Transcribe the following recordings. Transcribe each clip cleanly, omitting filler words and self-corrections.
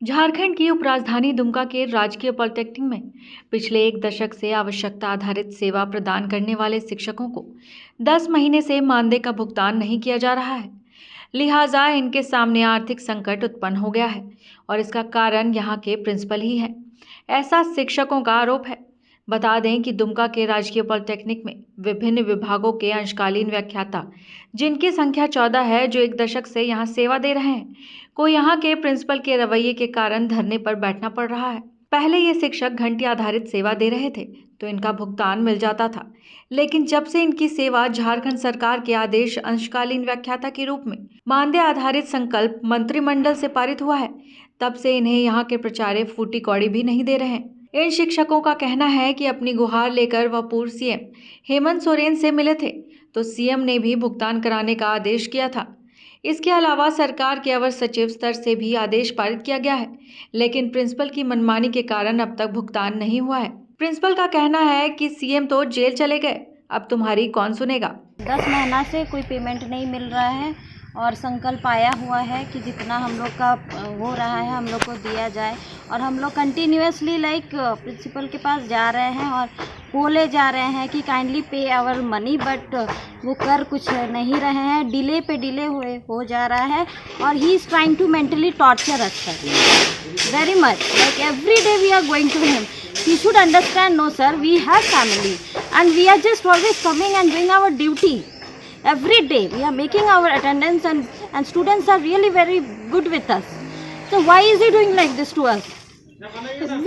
झारखंड की उपराजधानी दुमका के राजकीय पॉलिटेक्निक में पिछले एक दशक से आवश्यकता आधारित सेवा प्रदान करने वाले शिक्षकों को 10 महीने से मानदेय का भुगतान नहीं किया जा रहा है। लिहाजा इनके सामने आर्थिक संकट उत्पन्न हो गया है और इसका कारण यहाँ के प्रिंसिपल ही है, ऐसा शिक्षकों का आरोप है। बता दें कि दुमका के राजकीय पॉलिटेक्निक में विभिन्न विभागों के अंशकालीन व्याख्याता, जिनकी संख्या 14 है, जो एक दशक से यहाँ सेवा दे रहे हैं, को यहाँ के प्रिंसिपल के रवैये के कारण धरने पर बैठना पड़ रहा है। पहले ये शिक्षक घंटी आधारित सेवा दे रहे थे तो इनका भुगतान मिल जाता था, लेकिन जब से इनकी सेवा झारखंड सरकार के आदेश अंशकालीन व्याख्याता के रूप में मानदेय आधारित संकल्प मंत्रिमंडल से पारित हुआ है, तब से इन्हें यहाँ के प्राचार्य फूटी कौड़ी भी नहीं दे रहे हैं। इन शिक्षकों का कहना है कि अपनी गुहार लेकर वह पूर्व सीएम हेमंत सोरेन से मिले थे तो सीएम ने भी भुगतान कराने का आदेश किया था। इसके अलावा सरकार के अवर सचिव स्तर से भी आदेश पारित किया गया है, लेकिन प्रिंसिपल की मनमानी के कारण अब तक भुगतान नहीं हुआ है। प्रिंसिपल का कहना है कि सीएम तो जेल चले गए, अब तुम्हारी कौन सुनेगा। 10 महीना से कोई पेमेंट नहीं मिल रहा है और संकल्प आया हुआ है कि जितना हम लोग का हो रहा है हम लोग को दिया जाए, और हम लोग कंटिन्यूसली प्रिंसिपल के पास जा रहे हैं और बोले जा रहे हैं कि काइंडली पे आवर मनी, बट वो कर कुछ नहीं रहे हैं। डिले पे डिले हो जा रहा है और he is trying to mentally torture us sir very much, like every day we are going to him. He should understand, no sir, we have family and we are just always coming and doing our duty. Every day we are making our attendance and students are really very good with us. So why is he doing like this to us?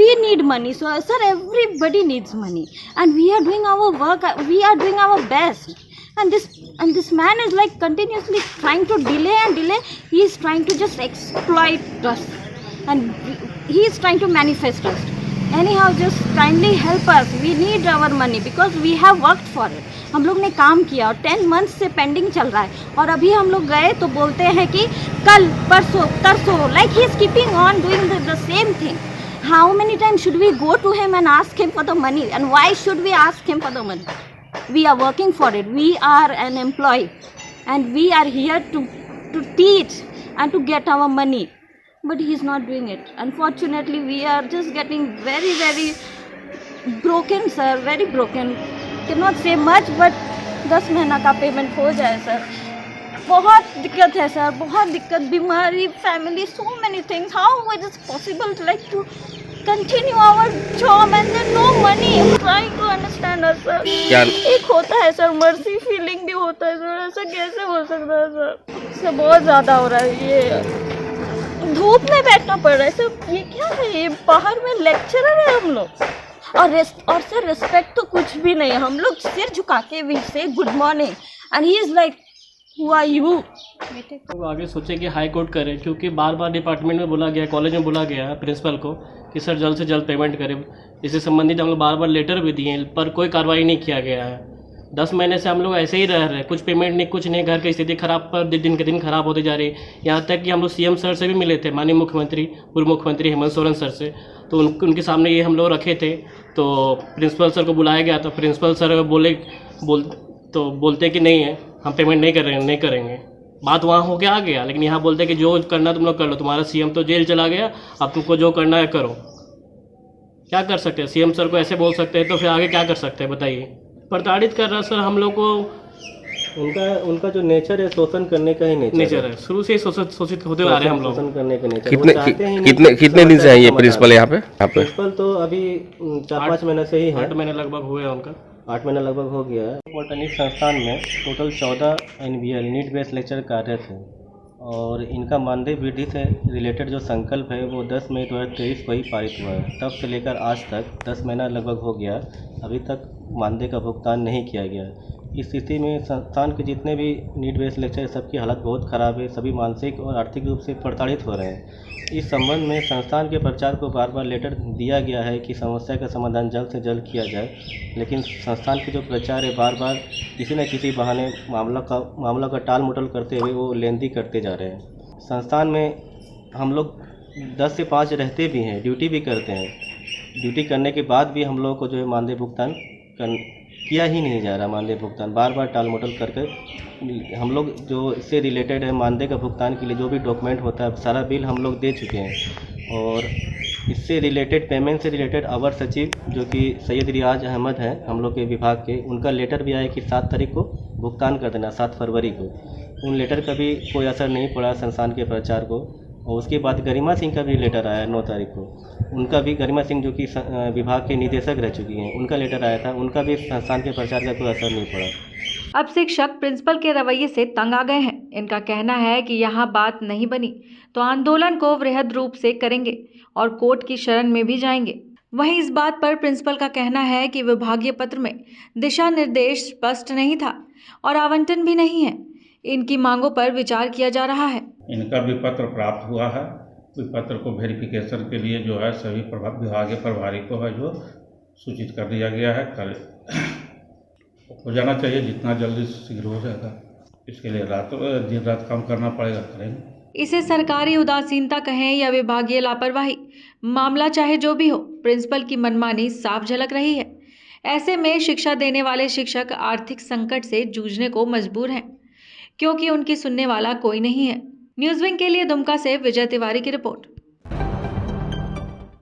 We need money. So sir, everybody needs money and we are doing our work, we are doing our best. And this man is like continuously trying to delay and delay. He is trying to just exploit us and he is trying to manifest us. Anyhow, just kindly help us. We need our money because we have worked for it. हम लोग ने काम किया और 10 months से pending चल रहा है और अभी हम लोग गए तो बोलते हैं कि कल परसों तरसों, like he is keeping on doing the same thing. How many times should we go to him and ask him for the money, and why should we ask him for the money? We are working for it. We are an employee and we are here to teach and to get our money. But he is not doing it. Unfortunately, we are just getting very, very broken, sir. Very broken. Cannot say much, but 10 महीना का payment हो जाए sir. बहुत दिक्कत है sir, बहुत दिक्कत, बीमारी, family, so many things. How is it possible to continue our job and then no money? I'm trying to understand us, sir. एक होता है सर, मर्सी फीलिंग भी होता है सर. ऐसा कैसे हो सकता है सर? इससे बहुत ज़्यादा हो रहा है. ये धूप में बैठना पड़ रहा है सर. ये क्या है? ये बाहर में लेक्चरर है हम लोग और सर रिस्पेक्ट तो कुछ भी नहीं. हम लोग सिर झुका के भी से good morning and he is like who are you. तो आगे सोचे कि हाई कोर्ट करें, क्योंकि बार बार डिपार्टमेंट में बोला गया, कॉलेज में बोला गया प्रिंसिपल को कि सर जल्द से जल्द पेमेंट करें. इससे संबंधित हम लोग बार बार लेटर भी दिए पर कोई कार्रवाई नहीं किया गया है. 10 महीने से हम लोग ऐसे ही रह रहे हैं, कुछ पेमेंट नहीं, कुछ नहीं. घर की स्थिति खराब पर दिन के दिन खराब होती जा रही है. यहाँ तक कि हम लोग सीएम सर से भी मिले थे, माननीय मुख्यमंत्री, पूर्व मुख्यमंत्री हेमंत सोरेन सर से. तो उनके सामने ये हम लोग रखे थे. तो प्रिंसिपल सर को बुलाया गया. तो प्रिंसिपल सर बोलते कि नहीं है, हम पेमेंट नहीं करेंगे. बात वहाँ हो गया आ गया, लेकिन यहाँ बोलते कि जो करना तुम लोग कर लो. तुम्हारा सीएम तो जेल चला गया, अब तुमको जो करना है करो. क्या कर सकते हैं? सीएम सर को ऐसे बोल सकते हैं तो फिर आगे क्या कर सकते हैं बताइए. प्रताड़ित कर रहा सर हम लोग को. उनका जो नेचर है शोषण करने का ही नेचर है. शुरू से ही शोषित होते आ रहे हैं हम लोग. शोषण करने का नेचर. कितने दिन से है ये प्रिंसिपल यहाँ पे? प्रिंसिपल तो अभी 4-5 महीने से ही है. 8 महीने लगभग हुए हैं उनका. 8 महीने लगभग हो गया है. पॉलिटेक्निक संस्थान में total 14 NBL need based lecture कार्यरत है और इनका मानदेय वृद्धि से रिलेटेड जो संकल्प है वो 10 मई 2023 को ही पारित हुआ है. तब से लेकर आज तक 10 महीना लगभग हो गया, अभी तक मानदेय का भुगतान नहीं किया गया. इस स्थिति में संस्थान के जितने भी नीट बेस्ड लेक्चर सबकी हालत बहुत ख़राब है. सभी मानसिक और आर्थिक रूप से प्रताड़ित हो रहे हैं. इस संबंध में संस्थान के प्राचार्य को बार बार लेटर दिया गया है कि समस्या का समाधान जल्द से जल्द किया जाए, लेकिन संस्थान के जो प्राचार्य बार बार किसी न किसी बहाने मामला का टाल मटोल करते हुए वो लेंदी करते जा रहे हैं. संस्थान में हम लोग 10 से 5 रहते भी हैं, ड्यूटी भी करते हैं. ड्यूटी करने के बाद भी हम लोग को जो है मानदेय भुगतान किया ही नहीं जा रहा. मानदेय भुगतान बार बार टाल मटोल करके हम लोग जो इससे रिलेटेड है मानदेय का भुगतान के लिए जो भी डॉक्यूमेंट होता है सारा बिल हम लोग दे चुके हैं. और इससे रिलेटेड पेमेंट से रिलेटेड अवर सचिव जो कि सैयद रियाज अहमद हैं हम लोग के विभाग के, उनका लेटर भी आया कि 7 तारीख को भुगतान कर देना, 7 फरवरी को। उन लेटर का भी कोई असर नहीं पड़ा संस्थान के प्रचार को। और उसके बाद गरिमा सिंह का भी लेटर आया 9 तारीख को, उनका भी, गरिमा सिंह जो कि विभाग के निदेशक रह चुकी हैं, उनका लेटर आया था, उनका भी संस्थान के प्रचार का कोई असर नहीं पड़ा। अब शिक्षक प्रिंसिपल के रवैये से तंग आ गए हैं। इनका कहना है कि यहाँ बात नहीं बनी तो आंदोलन को वृहद रूप से करेंगे और कोर्ट की शरण में भी जाएंगे। वहीं इस बात पर प्रिंसिपल का कहना है कि विभागीय पत्र में दिशा निर्देश स्पष्ट नहीं था और आवंटन भी नहीं है। इनकी मांगों पर विचार किया जा रहा है। इनका भी पत्र प्राप्त हुआ है। पत्र को वेरिफिकेशन के लिए जो है सभी विभागीय प्रभारी को है जो सूचित कर दिया गया है। कल हो जाना चाहिए, जितना जल्दी शीघ्र हो जाएगा। इसके लिए दिन रात काम करना पड़ेगा, करेंगे। इसे सरकारी उदासीनता कहें या विभागीय लापरवाही, मामला चाहे जो भी हो, प्रिंसिपल की मनमानी साफ झलक रही है। ऐसे में शिक्षा देने वाले शिक्षक आर्थिक संकट से जूझने को मजबूर हैं, क्योंकि उनकी सुनने वाला कोई नहीं है। न्यूज़ विंग के लिए दुमका से विजय तिवारी की रिपोर्ट।